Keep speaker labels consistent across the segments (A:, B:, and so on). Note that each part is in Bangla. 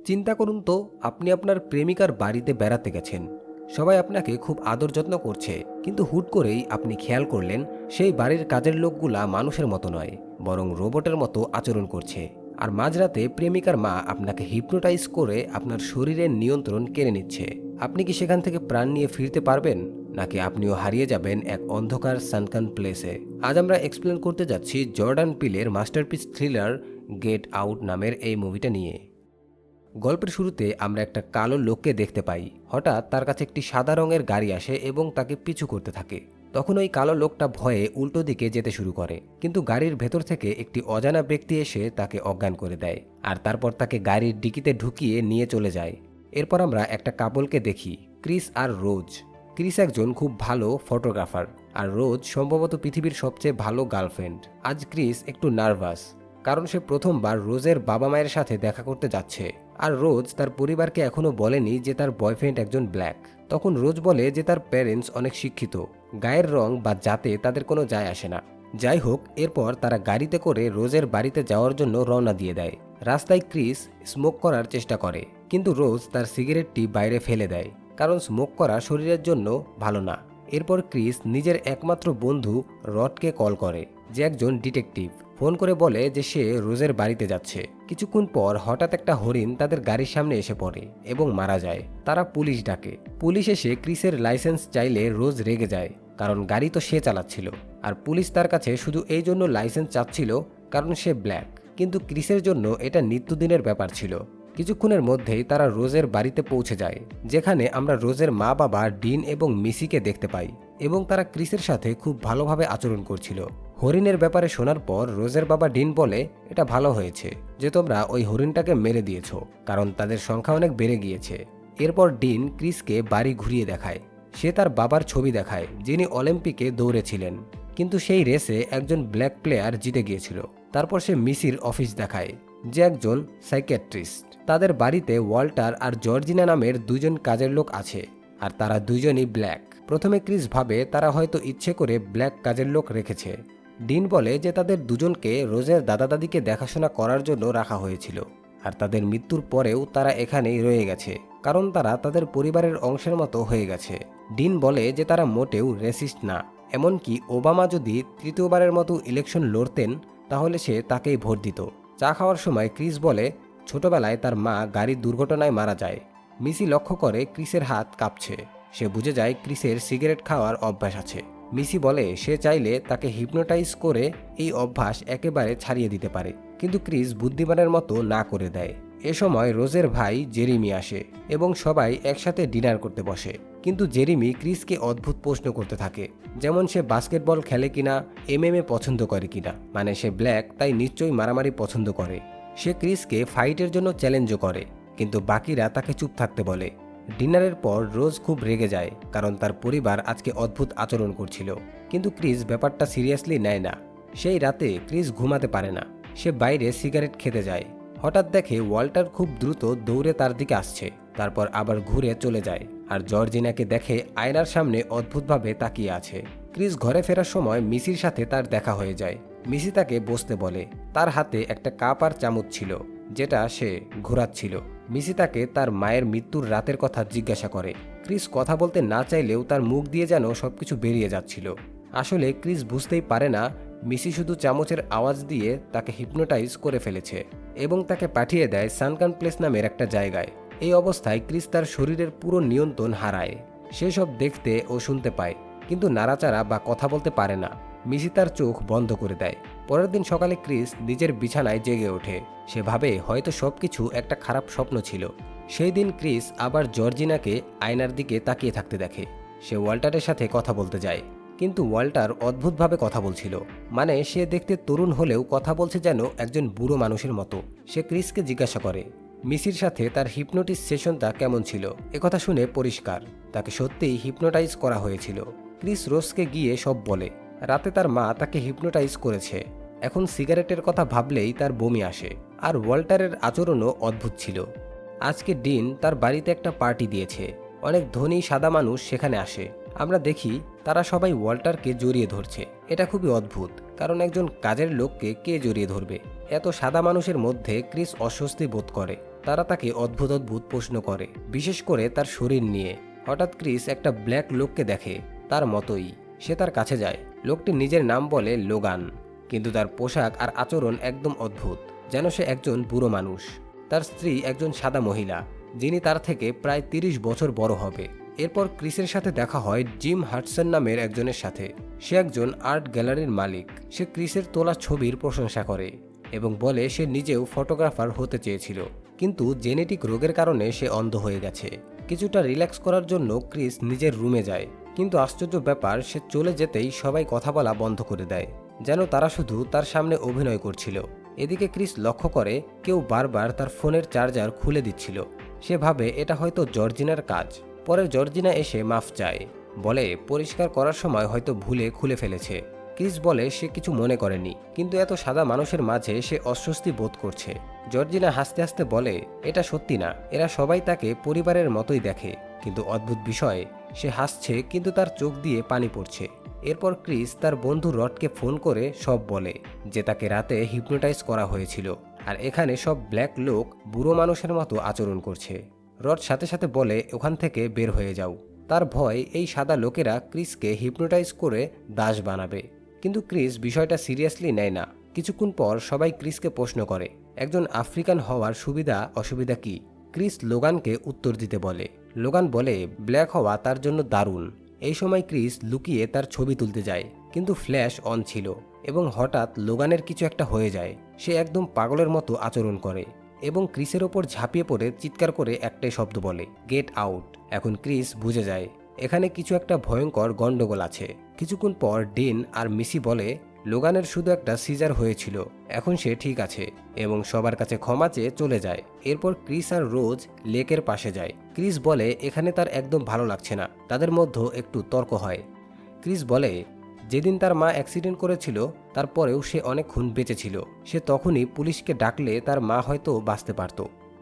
A: চিন্তা করুন তো, আপনি আপনার প্রেমিকার বাড়িতে বেড়াতে গেছেন। সবাই আপনাকে খুব আদর যত্ন করছে, কিন্তু হুট করেই আপনি খেয়াল করলেন সেই বাড়ির কাজের লোকগুলা মানুষের মতো নয়, বরং রোবটের মতো আচরণ করছে। আর মাঝরাতে প্রেমিকার মা আপনাকে হিপনোটাইজ করে আপনার শরীরের নিয়ন্ত্রণ কেড়ে নিচ্ছে। আপনি কি সেখান থেকে প্রাণ নিয়ে ফিরতে পারবেন, নাকি আপনিও হারিয়ে যাবেন এক অন্ধকার সানকান প্লেসে? আজ আমরা এক্সপ্লেন করতে যাচ্ছি জর্ডান পিলের মাস্টারপিস থ্রিলার গেট আউট নামের এই মুভিটা নিয়ে। গল্পের শুরুতে আমরা একটা কালো লোককে দেখতে পাই। হঠাৎ তার কাছে একটি সাদা রঙের গাড়ি আসে এবং তাকে পিছু করতে থাকে। তখন ওই কালো লোকটা ভয়ে উল্টো দিকে যেতে শুরু করে, কিন্তু গাড়ির ভেতর থেকে একটি অজানা ব্যক্তি এসে তাকে অজ্ঞান করে দেয়, আর তারপর তাকে গাড়ির ডিকিতে ঢুকিয়ে নিয়ে চলে যায়। এরপর আমরা একটা কাপলকে দেখি, ক্রিস আর রোজ। ক্রিস একজন খুব ভালো ফটোগ্রাফার, আর রোজ সম্ভবত পৃথিবীর সবচেয়ে ভালো গার্লফ্রেন্ড। আজ ক্রিস একটু নার্ভাস, কারণ সে প্রথমবার রোজের বাবা মায়ের সাথে দেখা করতে যাচ্ছে, আর রোজ তার পরিবারকে এখনো বলেনি যে তার বয়ফ্রেন্ড একজন ব্ল্যাক। তখন রোজ বলে যে তার প্যারেন্টস অনেক শিক্ষিত, গায়ের রং বা জাতে তাদের কোনো যায় আসে না। যাই হোক, এরপর তারা গাড়িতে করে রোজের বাড়িতে যাওয়ার জন্য রওনা দিয়ে দেয়। রাস্তায় ক্রিস স্মোক করার চেষ্টা করে, কিন্তু রোজ তার সিগারেটটি বাইরে ফেলে দেয়, কারণ স্মোক করা শরীরের জন্য ভালো না। এরপর ক্রিস নিজের একমাত্র বন্ধু রডকে কল করে, যে একজন ডিটেকটিভ। ফোন করে বলে যে সে রোজের বাড়িতে যাচ্ছে। কিছুক্ষণ পর হঠাৎ একটা হরিণ তাদের গাড়ির সামনে এসে পড়ে এবং মারা যায়। তারা পুলিশ ডাকে। পুলিশ এসে ক্রিসের লাইসেন্স চাইলে রোজ রেগে যায়, কারণ গাড়ি তো সে চালাচ্ছিল, আর পুলিশ তার কাছে শুধু এই জন্য লাইসেন্স চাচ্ছিল কারণ সে ব্ল্যাক। কিন্তু ক্রিসের জন্য এটা নিত্যদিনের ব্যাপার ছিল। কিছুক্ষণের মধ্যেই তারা রোজের বাড়িতে পৌঁছে যায়, যেখানে আমরা রোজের মা বাবা ডিন এবং মিসিকে দেখতে পাই, এবং তারা ক্রিসের সাথে খুব ভালোভাবে আচরণ করছিল। হরিণের ব্যাপারে শোনার পর রোজের বাবা ডিন বলে, এটা ভালো হয়েছে যে তোমরা ওই হরিণটাকে মেরে দিয়েছ, কারণ তাদের সংখ্যা অনেক বেড়ে গিয়েছে। এরপর ডিন ক্রিসকে বাড়ি ঘুরিয়ে দেখায়। সে তার বাবার ছবি দেখায়, যিনি অলিম্পিকে দৌড়েছিলেন, কিন্তু সেই রেসে একজন ব্ল্যাক প্লেয়ার জিতে গিয়েছিল। তারপর সে মিসির অফিস দেখায়, যে একজন সাইকিয়াট্রিস্ট। তাদের বাড়িতে ওয়াল্টার আর জর্জিনা নামের দুজন কাজের লোক আছে, আর তারা দুজনই ব্ল্যাক। প্রথমে ক্রিস ভাবে তারা হয়তো ইচ্ছে করে ব্ল্যাক কাজের লোক রেখেছে। ডিন বলে যে তাদের দুজনকে রোজের দাদা দাদিকে দেখাশোনা করার জন্য রাখা হয়েছিল, আর তাদের মৃত্যুর পরেও তারা এখানেই রয়ে গেছে, কারণ তারা তাদের পরিবারের অংশের মতো হয়ে গেছে। ডিন বলে যে তারা মোটেও রেসিস্ট না, এমনকি ওবামা যদি তৃতীয়বারের মতো ইলেকশন লড়তেন তাহলে সে তাকেই ভোট দিত। চা খাওয়ার সময় ক্রিস বলে ছোটবেলায় তার মা গাড়ির দুর্ঘটনায় মারা যায়। মিসি লক্ষ্য করে ক্রিসের হাত কাঁপছে। সে বুঝে যায় ক্রিসের সিগারেট খাওয়ার অভ্যাস আছে। মিসি বলে সে চাইলে তাকে হিপনোটাইজ করে এই অভ্যাস একেবারে ছাড়িয়ে দিতে পারে, কিন্তু ক্রিস বুদ্ধিমানের মতো না করে দেয়। এ সময় রোজের ভাই জেরিমি আসে এবং সবাই একসাথে ডিনার করতে বসে, কিন্তু জেরিমি ক্রিসকে অদ্ভুত প্রশ্ন করতে থাকে, যেমন সে বাস্কেটবল খেলে কিনা, এমএমএ পছন্দ করে কিনা, মানে সে ব্ল্যাক তাই নিশ্চয়ই মারামারি পছন্দ করে। সে ক্রিসকে ফাইটের জন্য চ্যালেঞ্জও করে, কিন্তু বাকিরা তাকে চুপ থাকতে বলে। ডিনারের পর রোজ খুব রেগে যায়, কারণ তার পরিবার আজকে অদ্ভুত আচরণ করছিল, কিন্তু ক্রিস ব্যাপারটা সিরিয়াসলি নেয় না। সেই রাতে ক্রিস ঘুমাতে পারে না। সে বাইরে সিগারেট খেতে যায়। হঠাৎ দেখে ওয়াল্টার খুব দ্রুত দৌড়ে তার দিকে আসছে, তারপর আবার ঘুরে চলে যায়, আর জর্জিনাকে দেখে আয়নার সামনে অদ্ভুতভাবে তাকিয়ে আছে। ক্রিস ঘরে ফেরার সময় মিসির সাথে তার দেখা হয়ে যায়। মিসি তাকে বসতে বলে। তার হাতে একটা কাপ আর চামচ ছিল, যেটা সে ঘোরাচ্ছিল। মিসি তাকে তার মায়ের মৃত্যুর রাতের কথা জিজ্ঞাসা করে। ক্রিস কথা বলতে না চাইলেও তার মুখ দিয়ে যেন সবকিছু বেরিয়ে যাচ্ছিল। আসলে ক্রিস বুঝতেই পারে না মিসি শুধু চামচের আওয়াজ দিয়ে তাকে হিপনোটাইজ করে ফেলেছে এবং তাকে পাঠিয়ে দেয় সানকান প্লেস নামের একটা জায়গায়। এই অবস্থায় ক্রিস তার শরীরের পুরো নিয়ন্ত্রণ হারায়। সে সব দেখতে ও শুনতে পায়, কিন্তু নাড়াচাড়া বা কথা বলতে পারে না। মিসি তার চোখ বন্ধ করে দেয়। পরের দিন সকালে ক্রিস নিজের বিছানায় জেগে ওঠে। সে ভাবে হয়তো সবকিছু একটা খারাপ স্বপ্ন ছিল। সেই দিন ক্রিস আবার জর্জিনাকে আয়নার দিকে তাকিয়ে থাকতে দেখে। সে ওয়াল্টারের সাথে কথা বলতে যায়, কিন্তু ওয়াল্টার অদ্ভুতভাবে কথা বলছিল, মানে সে দেখতে তরুণ হলেও কথা বলছে যেন একজন বুড়ো মানুষের মতো। সে ক্রিসকে জিজ্ঞাসা করে মিসির সাথে তার হিপনোটিস সেশনটা কেমন ছিল। একথা শুনে পরিষ্কার তাকে সত্যিই হিপনোটাইজ করা হয়েছিল। ক্রিস রোজকে গিয়ে সব বলে। রাতে তার মা তাকে হিপনোটাইজ করেছে। এখন সিগারেটের কথা ভাবলেই তার বমি আসে। আর ওয়াল্টারের আচরণও অদ্ভুত ছিল। আজকে ডিন তার বাড়িতে একটা পার্টি দিয়েছে। অনেক ধনী সাদা মানুষ সেখানে আসে। আমরা দেখি তারা সবাই ওয়াল্টারকে জড়িয়ে ধরছে। এটা খুবই অদ্ভুত, কারণ একজন কাজের লোককে কে জড়িয়ে ধরবে? এত সাদা মানুষের মধ্যে ক্রিস অস্বস্তি বোধ করে। তারা তাকে অদ্ভুত অদ্ভুত প্রশ্ন করে, বিশেষ করে তার শরীর নিয়ে। হঠাৎ ক্রিস একটা ব্ল্যাক লোককে দেখে, তার মতোই। সে তার কাছে যায়। লোকটি নিজের নাম বলে লোগান, কিন্তু তার পোশাক আর আচরণ একদম অদ্ভুত, যেন সে একজন বুড়ো মানুষ। তার স্ত্রী একজন সাদা মহিলা, যিনি তার থেকে প্রায় 30 বছর বড় হবে। এরপর ক্রিসের সাথে দেখা হয় জিম হাডসন নামের একজনের সাথে। সে একজন আর্ট গ্যালারির মালিক। সে ক্রিসের তোলা ছবির প্রশংসা করে এবং বলে সে নিজেও ফটোগ্রাফার হতে চেয়েছিল, কিন্তু জেনেটিক রোগের কারণে সে অন্ধ হয়ে গেছে। কিছুটা রিল্যাক্স করার জন্য ক্রিস নিজের রুমে যায়, কিন্তু আশ্চর্য ব্যাপার, সে চলে যেতেই সবাই কথা বলা বন্ধ করে দেয়, যেন তারা শুধু তার সামনে অভিনয় করছিল। এদিকে ক্রিস লক্ষ্য করে কেউ বারবার তার ফোনের চার্জার খুলে দিচ্ছিল। সে ভাবে এটা হয়তো জর্জিনার কাজ। পরে জর্জিনা এসে মাফ চায়, বলে পরিষ্কার করার সময় হয়তো ভুলে খুলে ফেলেছে। ক্রিস বলে সে কিছু মনে করেনি, কিন্তু এত সাদা মানুষের মাঝে সে অস্বস্তি বোধ করছে। জর্জিনা হাসতে হাসতে বলে এটা সত্যি না, এরা সবাই তাকে পরিবারের মতোই দেখে। কিন্তু অদ্ভুত বিষয়, সে হাসছে কিন্তু তার চোখ দিয়ে পানি পড়ছে। এরপর ক্রিস তার বন্ধু রডকে ফোন করে সব বলে, যে তাকে রাতে হিপনোটাইজ করা হয়েছিল, আর এখানে সব ব্ল্যাক লোক বুড়ো মানুষের মতো আচরণ করছে। রড সাথে সাথে বলে ওখান থেকে বের হয়ে যাও। তার ভয় এই সাদা লোকেরা ক্রিসকে হিপনোটাইজ করে দাস বানাবে। কিন্তু ক্রিস বিষয়টা সিরিয়াসলি নেয় না। কিছুক্ষণ পর সবাই ক্রিসকে প্রশ্ন করে একজন আফ্রিকান হওয়ার সুবিধা অসুবিধা কি। ক্রিস লোগানকে উত্তর দিতে বলে। লোগান বলে ব্ল্যাক হওয়া তার জন্য দারুণ। এই সময় ক্রিস লুকিয়ে তার ছবি তুলতে যায়, কিন্তু ফ্ল্যাশ অন ছিল এবং হঠাৎ লোগানের কিছু একটা হয়ে যায়। সে একদম পাগলের মতো আচরণ করে এবং ক্রিসের ওপর ঝাঁপিয়ে পড়ে চিৎকার করে একটাই শব্দ বলে, গেট আউট। এখন ক্রিস বুঝে যায় এখানে কিছু একটা ভয়ঙ্কর গন্ডগোল আছে। কিছুক্ষণ পর ডিন আর মিসি বলে লোগানের শুধু একটা সিজার হয়েছিল, এখন সে ঠিক আছে, এবং সবার কাছে ক্ষমা চেয়ে চলে যায়। এরপর ক্রিস আর রোজ লেকের পাশে যায়। ক্রিস বলে এখানে তার একদম ভালো লাগছে না। তাদের মধ্যে একটু তর্ক হয়। ক্রিস বলে যেদিন তার মা অ্যাক্সিডেন্ট করেছিল তারপরেও সে অনেকক্ষণ বেঁচে ছিল। সে তখনই পুলিশকে ডাকলে তার মা হয়তো বাঁচতে পারত।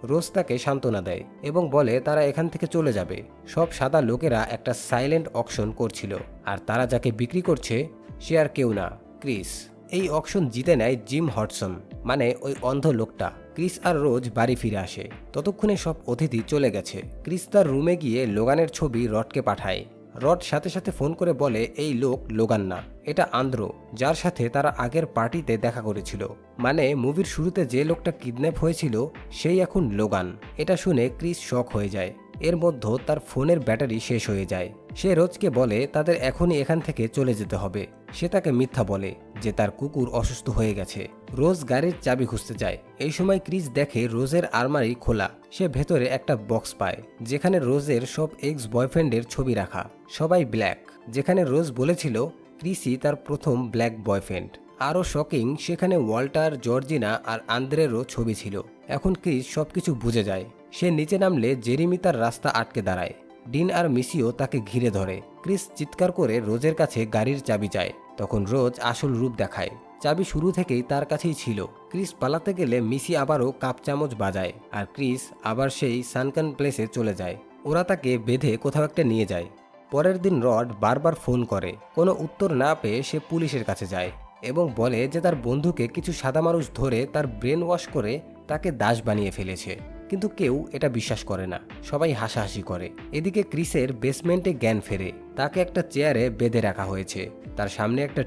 A: রোজ তাকে সান্ত্বনা দেয় এবং বলে তারা এখান থেকে চলে যাবে। সব সাদা লোকেরা একটা সাইলেন্ট অকশন করছিল, আর তারা যাকে বিক্রি করছে সে আর কেউ না, ক্রিস। এই অকশন জিতে নেয় জিম হডসন, মানে ওই অন্ধ লোকটা। ক্রিস আর রোজ বাড়ি ফিরে আসে। ততক্ষণে সব অতিথি চলে গেছে। ক্রিস তার রুমে গিয়ে লোগানের ছবি রডকে পাঠায়। রড সাথে সাথে ফোন করে বলে এই লোক লোগান না, এটা আন্দ্র, যার সাথে তারা আগের পার্টিতে দেখা করেছিল। মানে মুভির শুরুতে যে লোকটা কিডন্যাপ হয়েছিল সেই এখন লোগান। এটা শুনে ক্রিস শক হয়ে যায়। এর মধ্যে তার ফোনের ব্যাটারি শেষ হয়ে যায়। সে রোজকে বলে তাদের এখনই এখান থেকে চলে যেতে হবে। সে তাকে মিথ্যা বলে যে তার কুকুর অসুস্থ হয়ে গেছে। রোজ গাড়ির চাবি খুঁজতে যায়। এই সময় ক্রিস দেখে রোজের আলমারি খোলা। সে ভেতরে একটা বক্স পায় যেখানে রোজের সব এক্স বয়ফ্রেন্ডের ছবি রাখা, সবাই ব্ল্যাক, যেখানে রোজ বলেছিল ক্রিসই তার প্রথম ব্ল্যাক বয়ফ্রেন্ড। আরও শকিং, সেখানে ওয়াল্টার, জর্জিনা আর আন্দ্রেরও ছবি ছিল। এখন ক্রিস সবকিছু বুঝে যায়। সে নিচে নামলে জেরিমি তার রাস্তা আটকে দাঁড়ায়। ডিন আর মিসিও তাকে ঘিরে ধরে। ক্রিস চিৎকার করে রোজের কাছে গাড়ির চাবি চায়। তখন রোজ আসল রূপ দেখায়। চাবি শুরু থেকেই তার কাছেই ছিল। ক্রিস পালাতে গেলে মিসি আবারও কাপ চামচ বাজায়, আর ক্রিস আবার সেই সানকান প্লেসে চলে যায়। ওরা তাকে বেঁধে কোথাও একটা নিয়ে যায়। পরের দিন রড বারবার ফোন করে। কোনো উত্তর না পেয়ে সে পুলিশের কাছে যায় এবং বলে যে তার বন্ধুকে কিছু সাদা মানুষ ধরে তার ব্রেন ওয়াশ করে তাকে দাস বানিয়ে ফেলেছে। কিন্তু কেউ এটা বিশ্বাস করে না, সবাই হাসাহাসি করে। এদিকে ক্রিসের বেসমেন্টে জ্ঞান ফেরে। তাকে একটা চেয়ারে বেঁধে রাখা হয়েছে। তার সামনে একটা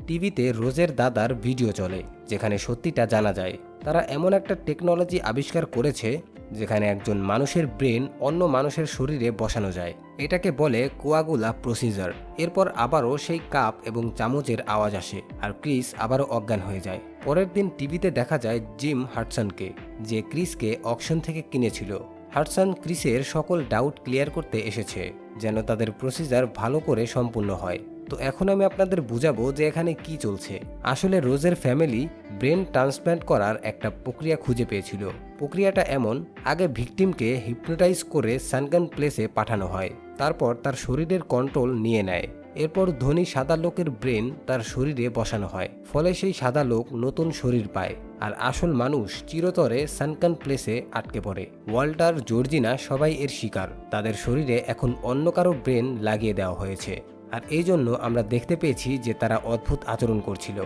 A: টিভিতে রোজের দাদার ভিডিও চলে, যেখানে সত্যিটা জানা যায়। তারা এমন একটা টেকনোলজি আবিষ্কার করেছে যেখানে একজন মানুষের ব্রেন অন্য মানুষের শরীরে বসানো যায়। এটাকে বলে কোয়াগুলা প্রসিজার। এরপর আবারও সেই কাপ এবং চামচের আওয়াজ আসে, আর ক্রিস আবারও অজ্ঞান হয়ে যায়। পরের দিন টিভিতে দেখা যায় জিম হাডসনকে, যে ক্রিসকে অকশন থেকে কিনেছিল। হাডসন ক্রিসের সকল ডাউট ক্লিয়ার করতে এসেছে, যেন তাদের প্রসিজার ভালো করে সম্পূর্ণ হয়। তো এখন আমি আপনাদের বুঝাবো যে এখানে কি চলছে। আসলে রোজের ফ্যামিলি ব্রেন ট্রান্সপ্ল্যান্ট করার একটা প্রক্রিয়া খুঁজে পেয়েছিল। প্রক্রিয়াটা এমন, আগে ভিকটিমকে হিপনোটাইজ করে সানকান প্লেসে পাঠানো হয়, তারপর তার শরীরের কন্ট্রোল নিয়ে নেয়। এরপর ধনী সাদা লোকের ব্রেন তার শরীরে বসানো হয়, ফলে সেই সাদা লোক নতুন শরীর পায়, আর আসল মানুষ চিরতরে সানকান প্লেসে আটকে পড়ে। ওয়াল্টার, জর্জিনা সবাই এর শিকার। তাদের শরীরে এখন অন্য কারো ব্রেন লাগিয়ে দেওয়া হয়েছে, আর এই জন্য আমরা দেখতে পেয়েছি যে তারা অদ্ভুত আচরণ করছিল।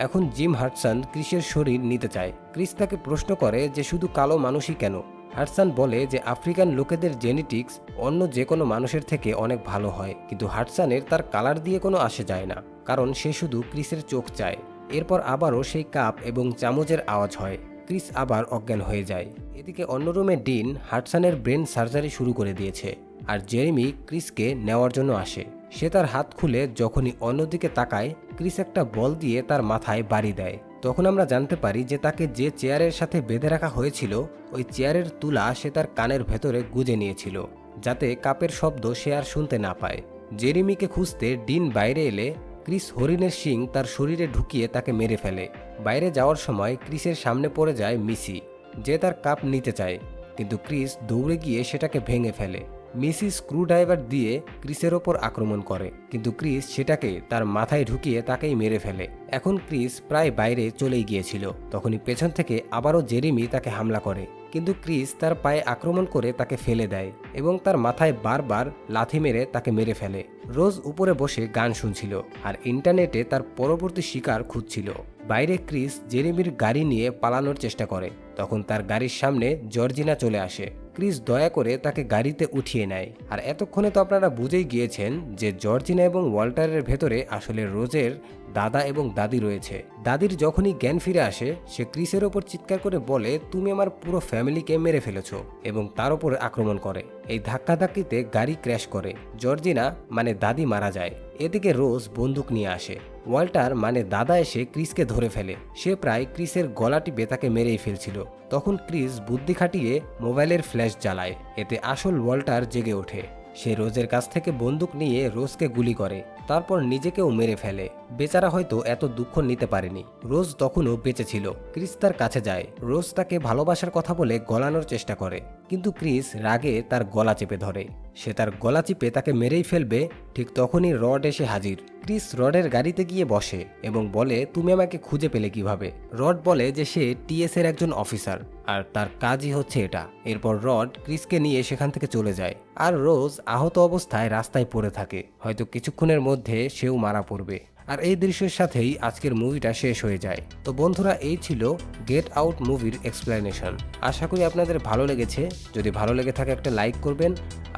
A: এখন জিম হাডসন ক্রিসের শরীর নিতে চায়। ক্রিস তাকে প্রশ্ন করে যে শুধু কালো মানুষই কেন, হাডসন বলে যে আফ্রিকান লোকেদের জেনেটিক্স অন্য যে কোনো মানুষের থেকে অনেক ভালো হয়, কিন্তু হাডসনের তার কালার দিয়ে কোনো আসে যায় না, কারণ সে শুধু ক্রিসের চোখ চায়। এরপর আবারও সেই কাপ এবং চামচের আওয়াজ হয়। ক্রিস আবার অজ্ঞান হয়ে যায়। এদিকে অন্য রুমে ডিন হাডসনের ব্রেন সার্জারি শুরু করে দিয়েছে, আর জেরেমি ক্রিসকে নেওয়ার জন্য আসে। সে তার হাত খুলে যখনই অন্যদিকে তাকায়, ক্রিস একটা বল দিয়ে তার মাথায় বাড়ি দেয়। তখন আমরা জানতে পারি যে তাকে যে চেয়ারের সাথে বেঁধে রাখা হয়েছিল, ওই চেয়ারের তুলা সে তার কানের ভেতরে গুজে নিয়েছিল, যাতে কাপের শব্দ সে আর শুনতে না পায়। জেরেমিকে খুঁজতে ডিন বাইরে এলে ক্রিস হরিণের শিং তার শরীরে ঢুকিয়ে তাকে মেরে ফেলে। বাইরে যাওয়ার সময় ক্রিসের সামনে পড়ে যায় মিসি, যে তার কাপ নিতে চায়, কিন্তু ক্রিস দৌড়ে গিয়ে সেটাকে ভেঙে ফেলে। মিসি স্ক্রুড্রাইভার দিয়ে ক্রিসের ওপর আক্রমণ করে, কিন্তু ক্রিস সেটাকে তার মাথায় ঢুকিয়ে তাকেই মেরে ফেলে। এখন ক্রিস প্রায় বাইরে চলেই গিয়েছিল, তখনই পেছন থেকে আবারও জেরেমি তাকে হামলা করে, কিন্তু ক্রিস তার পায়ে আক্রমণ করে তাকে ফেলে দেয় এবং তার মাথায় বারবার লাথি মেরে তাকে মেরে ফেলে। রোজ উপরে বসে গান শুনছিল আর ইন্টারনেটে তার পরবর্তী শিকার খুঁজছিল। বাইরে ক্রিস জেরেমির গাড়ি নিয়ে পালানোর চেষ্টা করে, তখন তার গাড়ির সামনে জর্জিনা চলে আসে। ক্রিস দয়া করে তাকে গাড়িতে উঠিয়ে নেয়। আর এতক্ষণে তো আপনারা বুঝেই গিয়েছেন যে জর্জিনা এবং ওয়াল্টারের ভেতরে আসলে রোজের দাদা এবং দাদি রয়েছে। দাদির যখনই জ্ঞান ফিরে আসে, সে ক্রিসের ওপর চিৎকার করে বলে, তুমি আমার পুরো ফ্যামিলিকে মেরে ফেলেছো, এবং তার উপর আক্রমণ করে। এই ধাক্কাধাক্কিতে গাড়ি ক্র্যাশ করে, জর্জিনা মানে দাদি মারা যায়। এদিকে রোজ বন্দুক নিয়ে আসে। ওয়াল্টার মানে দাদা এসে ক্রিসকে ধরে ফেলে। সে প্রায় ক্রিসের গলা টিপে তাকে মেরেই ফেলছিল। তখন ক্রিস বুদ্ধি খাটিয়ে মোবাইলের ফ্ল্যাশ জ্বালায়, এতে আসল ওয়াল্টার জেগে ওঠে। সে রোজের কাছ থেকে বন্দুক নিয়ে রোজকে গুলি করে, তারপর নিজেকেও মেরে ফেলে। বেচারা হয়তো এত দুঃখ নিতে পারেনি। রোজ তখনও বেঁচে ছিল। ক্রিস তার কাছে যায়, রোজ তাকে ভালোবাসার কথা বলে গলানোর চেষ্টা করে, কিন্তু ক্রিস রাগে তার গলা চেপে ধরে। সে তার গলা চিপে তাকে মেরেই ফেলবে, ঠিক তখনই রড এসে হাজির। ক্রিস রডের গাড়িতে গিয়ে বসে এবং বলে, তুমি আমাকে খুঁজে পেলে কিভাবে? রড বলে যে সে টিএস এর একজন অফিসার, আর তার কাজই হচ্ছে এটা। এরপর রড ক্রিসকে নিয়ে সেখান থেকে চলে যায়, আর রোজ আহত অবস্থায় রাস্তায় পড়ে থাকে। হয়তো কিছুক্ষণের মধ্যে সেও মারা পড়বে। আর এই দৃশ্যের সাথেই আজকের মুভিটা শেষ হয়ে যায়। তো বন্ধুরা, এই ছিল গেট আউট মুভির এক্সপ্লেনেশন। আশা করি আপনাদের ভালো লেগেছে। যদি ভালো লেগে থাকে একটা লাইক করবেন,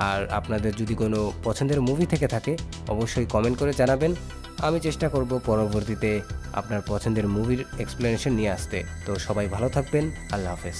A: আর আপনাদের যদি কোনো পছন্দের মুভি থেকে থাকে অবশ্যই কমেন্ট করে জানাবেন। আমি চেষ্টা করব পরবর্তীতে আপনার পছন্দের মুভির এক্সপ্লেনেশন নিয়ে আসতে। তো সবাই ভালো থাকবেন। আল্লাহ হাফেজ।